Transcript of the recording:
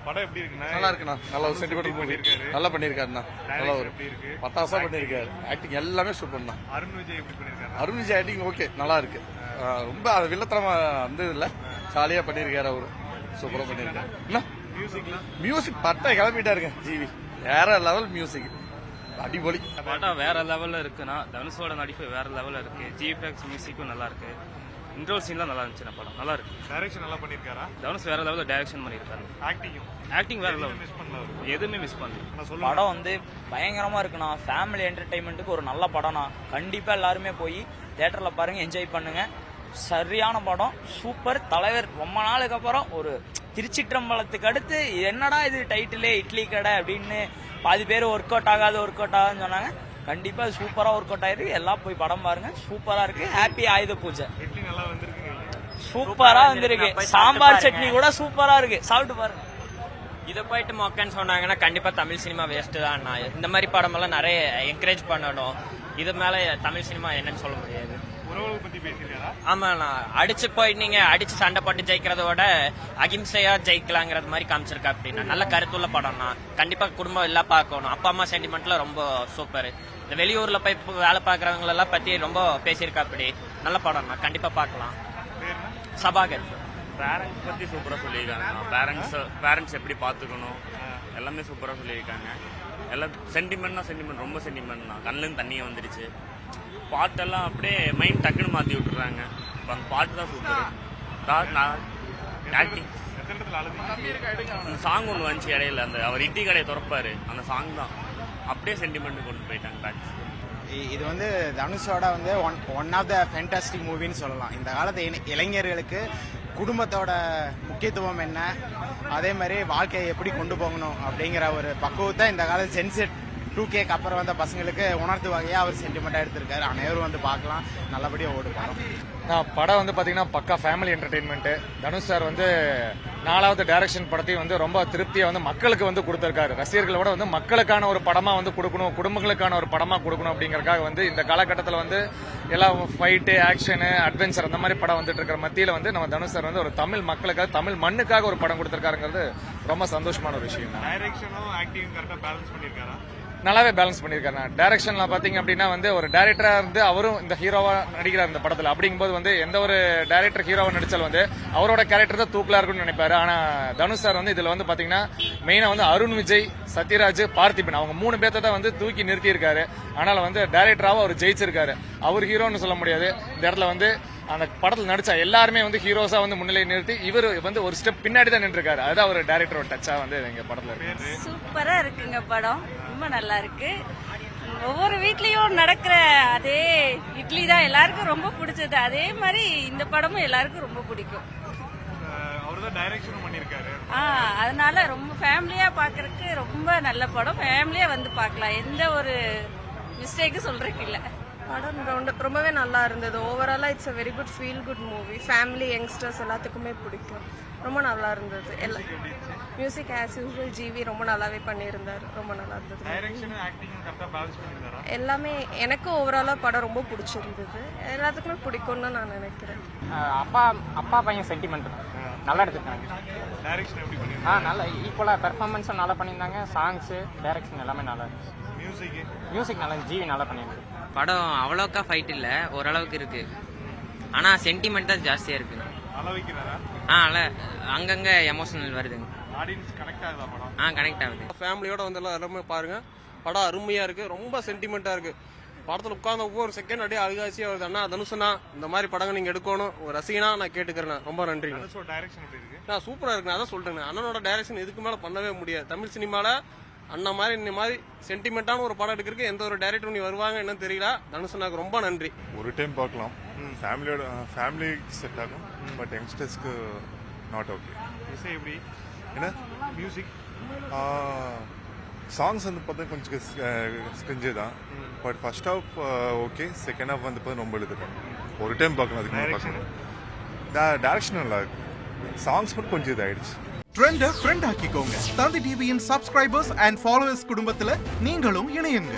படம் எப்படி இருக்குண்ணா? நல்லா இருக்குண்ணா. நல்ல ஒரு சென்டிமெண்டல் மூவி. நல்லா பண்ணியிருக்காருண்ணா. நல்ல ஒரு பட்டாசா பண்ணியிருக்காரு. ஆக்டிங் எல்லாமே சூப்பர்ண்ணா. அருண் விஜய் எப்படி பண்ணியிருக்காரு? அருண் விஜய் ஆக்டிங் ஓகே, நல்லா இருக்கு. ரொம்ப வில்லத்தனமா வந்தது இல்ல, ஜாலியா பண்ணியிருக்காரு அவரு. சூப்பரா பண்ணியிருக்காரு. என்ன மியூசிக் பட்டை கிளம்பிட்டாருங்க. ஜிவி வேற லெவல் மியூசிக், அடிபொலி. படம் வேற லெவல்ல இருக்குன்னா, தனுஷோட நடிப்பு வேற லெவல்ல இருக்கு. ஜிஎஃப்எக்ஸ் மியூசிக்கும் நல்லா இருக்கு. இன்ட்ரோல் சீன்லாம் நல்லா இருந்துச்சு. படம் நல்லா இருக்கு. டைரக்ஷன் நல்லா பண்ணிருக்காரா? தனுஷ் வேற லெவல்ல டைரக்ஷன் பண்ணிருக்காரு. ஆக்டிங் வேற லெவல். எதுவுமே மிஸ் பண்ணல. படம் வந்து பயங்கரமா இருக்குண்ணா. ஃபேமிலி என்டர்டைன்மெண்ட்டுக்கு ஒரு நல்ல படம்ண்ணா. கண்டிப்பா எல்லாருமே போய் தியேட்டர்ல பாருங்க, என்ஜாய் பண்ணுங்க. சரியான படம், சூப்பர். தலைவர் ரொம்ப நாளுக்கு அப்புறம் ஒரு திருச்சிற்றம்பலத்துக்கு அடுத்து என்னடா இது டைட்டிலே இட்லி கடை அப்படின்னு பாதி பேர் ஒர்க் அவுட் ஆகாதுன்னு சொன்னாங்க. கண்டிப்பா சூப்பரா ஒர்க் அவுட் ஆயிருக்கு. எல்லாம் போய் படம் பாருங்க, சூப்பரா இருக்கு. ஹாப்பி ஆயுத பூஜை. சூப்பரா வந்திருக்கு. சாம்பார் சட்னி கூட சூப்பரா இருக்கு, சாப்பிட்டு பாருங்க. இதை போயிட்டு மொக்கன்னு சொன்னாங்கன்னா கண்டிப்பா தமிழ் சினிமா வேஸ்ட் தான். இந்த மாதிரி படம் எல்லாம் நிறைய என்கரேஜ் பண்ணணும். இது மேல தமிழ் சினிமா என்னன்னு சொல்ல முடியாது. ஆமாண்ணா, அடிச்சு போயிட்டு நீங்க அடிச்சு சண்டை போட்டு ஜெயிக்கிறத விட அகிம்சையா ஜெயிக்கலாங்கிறது மாதிரி காமிச்சிருக்கா. அப்படின்னா நல்ல கருத்துள்ள படம்னா கண்டிப்பா குடும்பம் எல்லாம் பார்க்கணும். அப்பா அம்மா சென்டிமெண்ட்ல ரொம்ப சூப்பர். இந்த வெளியூர்ல போய் வேலை பாக்குறவங்க எல்லாம் பத்தி ரொம்ப பேசியிருக்கா. அப்படி நல்ல படம்னா கண்டிப்பா பார்க்கலாம். சபாகர் பேரண்ட்ஸ் பத்தி சூப்பரா சொல்லியிருக்காங்க. பேரண்ட்ஸ் எப்படி பாத்துக்கணும் எல்லாமே சூப்பரா சொல்லியிருக்காங்க. எல்லாம் சென்டிமெண்ட் ரொம்ப சென்டிமெண்ட் தான். கண்ணுல தண்ணியே வந்துருச்சு. பாட்டெல்லாம் அப்படியே மைண்ட் டக்குன்னு மாத்தி விட்டுறாங்க. அந்த பாட்டு தான் சூப்பர். ஆக்டிங் சாங் ஒன்று வந்துச்சு இடையில, அந்த அவர் இட்லி கடையை திறப்பாரு, அந்த சாங் தான் அப்படியே சென்டிமெண்ட் கொண்டு போயிட்டாங்க பேக். இது வந்து தனுஷோட வந்து ஒன் ஆஃப் த ஃபேண்டாஸ்டிக் மூவின்னு சொல்லலாம். இந்த காலத்து இளைஞர்களுக்கு குடும்பத்தோட முக்கியத்துவம் என்ன, அதே மாதிரி வாழ்க்கையை எப்படி கொண்டு போகணும் அப்படிங்கிற ஒரு பக்குவத்தை இந்த காலத்து சென்செட் 2Kக்கு அப்புறம் வந்த பசங்களுக்கு உணர்த்து வகையாக அவர் சென்டிமெண்ட்டாக எடுத்திருக்காரு. அனைவரும் வந்து பார்க்கலாம், நல்லபடியாக ஓடு படம். படம் வந்து பாத்தீங்கன்னா பக்கா ஃபேமிலி என்டர்டெயின்மெண்ட். தனுஷ் சார் வந்து 4வது டைரக்ஷன் படத்தையும் வந்து ரொம்ப திருப்தியா வந்து மக்களுக்கு வந்து கொடுத்திருக்காரு. ரசிகர்களை விட வந்து மக்களுக்கான ஒரு படமா வந்து கொடுக்கணும், குடும்பங்களுக்கான ஒரு படமா கொடுக்கணும் அப்படிங்கறதுக்காக வந்து இந்த காலகட்டத்தில் வந்து எல்லாம் ஃபைட்டு, ஆக்ஷனு, அட்வென்ச்சர் அந்த மாதிரி படம் வந்துட்டு இருக்கிற மத்தியில வந்து நம்ம தனுஷ் சார் வந்து ஒரு தமிழ் மக்களுக்காக, தமிழ் மண்ணுக்காக ஒரு படம் கொடுத்திருக்காருங்கிறது ரொம்ப சந்தோஷமான ஒரு விஷயம். நல்லாவே பேலன்ஸ் பண்ணியிருக்காரு. டைரக்ஷன்ல பாத்தீங்க அப்படின்னா வந்து ஒரு டைரக்டரா இருந்து அவரும் இந்த ஹீரோவா நடிக்கிறார் இந்த படத்துல. அப்படிங்கும்போது வந்து எந்த ஒரு டைரக்டர் ஹீரோவா நடிச்சாலும் வந்து அவரோட கேரக்டர் தான் தூக்கலா இருக்கும்னு நினைப்பாரு. ஆனா தனுஷ் சார் வந்து இதுல வந்து பாத்தீங்கன்னா மெயினா வந்து அருண் விஜய், சத்யராஜ், பார்த்திபன் அவங்க 3 பேர்த்த தான் வந்து தூக்கி நிறுத்தி இருக்காரு. ஆனால வந்து டைரக்டராவும் அவர் ஜெயிச்சிருக்காரு. அவர் ஹீரோன்னு சொல்ல முடியாது. இந்த இடத்துல வந்து அந்த படத்துல நடிச்சா எல்லாருமே வந்து ஹீரோஸா வந்து முன்னிலை நிறுத்தி இவர் வந்து ஒரு ஸ்டெப் பின்னாடி தான் நின்றுருக்காரு. அதுதான் ஒரு டைரக்டரோட டச்சா வந்து எங்க படத்துல இருக்கு. சூப்பரா இருக்குங்க படம், ரொம்ப நல்லா இருக்கு. ஒவ்வொரு வீட்லயும் நடக்கிற அதே இட்லி தான் எல்லாருக்கும் ரொம்ப பிடிச்சது. அதே மாதிரி இந்த படமும் எல்லாருக்கும் ரொம்ப பிடிக்கும். அதனால ரொம்ப ஃபேமிலியா பாக்குறதுக்கு ரொம்ப நல்ல படம். ஃபேமிலியா வந்து பார்க்கலாம், எந்த ஒரு மிஸ்டேக்கும் சொல்றதுக்கு இல்ல. படம் ரொம்பவே நல்லா இருந்தது. ஓவராலா it's a very good feel good movie. Family youngsters எல்லாத்துக்குமே பிடிக்கும். ரொம்ப நல்லா இருந்தது. மியூசிக் ஆஸ் யூஸ்வல் ஜிவி ரொம்ப நல்லாவே பண்ணியிருந்தார். ரொம்ப நல்லா இருந்தது. எல்லாமே எனக்கு ஓவராலா படம் ரொம்ப பிடிச்சிருந்தது. எல்லாத்துக்குமே பிடிக்கும்னு நான் நினைக்கிறேன். அப்பா பையன் சென்டிமெண்ட் நல்லா எடுத்துருக்காங்க. நல்லா ஈக்குவலா பெர்ஃபார்மன்ஸும் நல்லா பண்ணியிருந்தாங்க. சாங்ஸ், டைரக்ஷன் எல்லாமே நல்லா இருந்துச்சு. மியூசிக் நல்லா, ஜிவி நல்லா பண்ணியிருந்தாரு. படம் அவ்வளோக்கா ஃபைட் இல்லை, ஓரளவுக்கு இருக்கு. ஆனால் சென்டிமெண்ட் தான் ஜாஸ்தியாக இருக்கு. அங்கங்க எமோஷனல் வருதுங்க. கனெக்ட் ஆகுது. ஃபேமிலியோட வந்து எல்லாருமே பாருங்க. படம் அருமையா இருக்கு, ரொம்ப சென்டிமெண்டா இருக்கு. படத்துல உட்கார்ந்த ஒவ்வொரு செகண்ட் அப்படியே அழுகாசியா வருது. அண்ணா தனுஷனா இந்த மாதிரி படங்கள் நீங்க எடுக்கணும், ஒரு ரசிகனா நான் கேட்டுக்கிறேன். ரொம்ப நன்றி. சூப்பரா இருக்கு. நான் தான் சொல்றேன், அண்ணனோட டைரக்ஷன் இதுக்கு மேல பண்ணவே முடியாது. தமிழ் சினிமால அண்ணா மாதிரி இந்த மாதிரி சென்டிமெண்டான ஒரு படம் எடுக்கிறதுக்கு எந்த ஒரு டைரக்டர் நீ வருவாங்க என்னன்னு தெரியல. தனுஷனாக்கு ரொம்ப நன்றி. ஒரு டைம் பார்க்கலாம், ஃபேமிலியோட ஃபேமிலி செட் ஆகும். பட் யங்ஸ்டர்ஸ்க்கு நாட் ஓகே. இசை எப்படி என்ன மியூசிக் சாங்ஸ் வந்து பார்த்தா கொஞ்சம் ஸ்கிரிஞ்சு தான். But first half okay, second half வந்து பார்த்தா ரொம்ப எழுதுறேன். ஒரு டைம் பார்க்கணும், அதுக்கு மேலே பார்க்கணும். டைரக்ஷன் நல்லா இருக்கு, சாங்ஸ் மட்டும் கொஞ்சம் இதாயிடுச்சு. ட்ரெண்ட ஃப்ரெண்ட் ஆக்கிக்கோங்க. தந்தி டிவியின் சப்ஸ்கிரைபர்ஸ் அண்ட் ஃபாலோவர்ஸ் குடும்பத்துல நீங்களும் இணையுங்க.